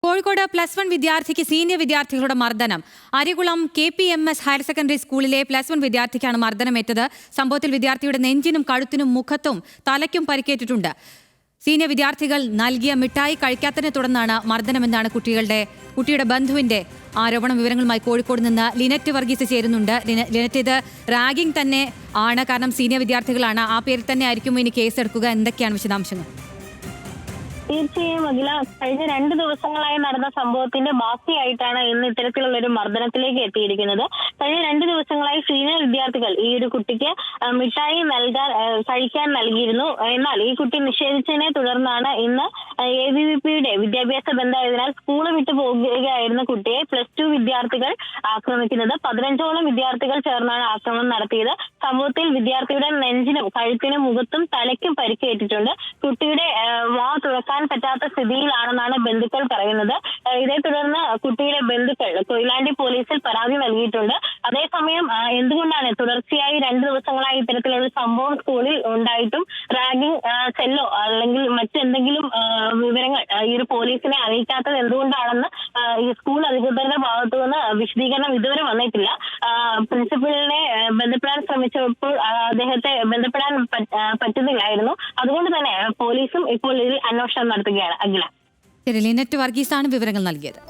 കോഴിക്കോട് +1 വിദ്യാർത്ഥിക്ക് സീനിയർ വിദ്യാർത്ഥികളുടെ മർദ്ദനം. അരികുളം KPMS ഹയർ സെക്കൻഡറി സ്കൂളിലെ +1 വിദ്യാർത്ഥിക്കാണ് മർദ്ദനമേറ്റത്. സംഭവത്തിൽ വിദ്യാർത്ഥിയുടെ നെഞ്ചിനും കഴുത്തിനും മുഖത്തും തലയ്ക്കും പരിക്കേറ്റിട്ടുണ്ട്. സീനിയർ വിദ്യാർത്ഥികൾ നൽകിയ മിഠായി കഴിക്കാത്തതിനെ തുടർന്നാണ് മർദ്ദനമെന്നാണ് കുട്ടിയുടെ ബന്ധുവിന്റെ ആരോപണം. വിവരങ്ങളുമായി കോഴിക്കോട് നിന്ന് ലിനറ്റ് വർഗീസ് ചേരുന്നുണ്ട്. ലിനറ്റ്, ഇത് റാഗിംഗ് തന്നെ ആണ്, കാരണം സീനിയർ വിദ്യാർത്ഥികളാണ്. ആ പേരിൽ തന്നെ ആയിരിക്കും ഇനി കേസെടുക്കുക. എന്തൊക്കെയാണ് വിശദാംശങ്ങൾ? തീർച്ചയായും അഖില, കഴിഞ്ഞ 2 ദിവസങ്ങളായി നടന്ന സംഭവത്തിന്റെ ബാക്കിയായിട്ടാണ് ഇന്ന് ഇത്തരത്തിലുള്ള ഒരു മർദ്ദനത്തിലേക്ക് എത്തിയിരിക്കുന്നത്. കഴിഞ്ഞ 2 ദിവസങ്ങളായി സീനിയർ വിദ്യാർത്ഥികൾ ഈ ഒരു കുട്ടിക്ക് മിഠായി കഴിക്കാൻ നൽകിയിരുന്നു. എന്നാൽ ഈ കുട്ടി നിഷേധിച്ചതിനെ തുടർന്നാണ് ഇന്ന് ABVPയുടെ വിദ്യാഭ്യാസ ബന്ധമായതിനാൽ സ്കൂൾ വിട്ടു പോകുകയായിരുന്ന കുട്ടിയെ +2 വിദ്യാർത്ഥികൾ ആക്രമിക്കുന്നത്. 15ഓളം വിദ്യാർത്ഥികൾ ചേർന്നാണ് ആക്രമണം നടത്തിയത്. സംഭവത്തിൽ വിദ്യാർത്ഥിയുടെ നെഞ്ചിനും കഴുത്തിനും മുഖത്തും തലയ്ക്കും പരിക്കേറ്റിട്ടുണ്ട്. കുട്ടിയുടെ വാ തുറക്കാൻ പറ്റാത്ത സ്ഥിതിയിലാണെന്നാണ് ബന്ധുക്കൾ പറയുന്നത്. ഇതേ തുടർന്ന് കുട്ടിയുടെ ബന്ധുക്കൾ കൊയിലാണ്ടി പോലീസിൽ പരാതി നൽകിയിട്ടുണ്ട്. അതേസമയം എന്തുകൊണ്ടാണ് തുടർച്ചയായി 2 ദിവസങ്ങളായി ഇത്തരത്തിലുള്ള സംഭവം സ്കൂളിൽ ഉണ്ടായിട്ടും റാഗിംഗ് സെല്ലോ അല്ലെങ്കിൽ മറ്റെന്തെങ്കിലും വിവരങ്ങൾ ഈ ഒരു പോലീസിനെ അറിയിക്കാത്തത് എന്തുകൊണ്ടാണെന്ന് ഈ സ്കൂൾ അധികൃതരുടെ ഭാഗത്തു നിന്ന് വിശദീകരണം ഇതുവരെ വന്നിട്ടില്ല. പ്രിൻസിപ്പലിനെ ബന്ധപ്പെടാൻ ശ്രമിച്ചപ്പോൾ അദ്ദേഹത്തെ ബന്ധപ്പെടാൻ പറ്റുന്നില്ലായിരുന്നു. അതുകൊണ്ട് തന്നെ പോലീസും ഇപ്പോൾ ഇതിൽ അന്വേഷണം നടത്തുകയാണ്. അഖില, ലിനറ്റ് വർഗീസാണ് വിവരങ്ങൾ നൽകിയത്.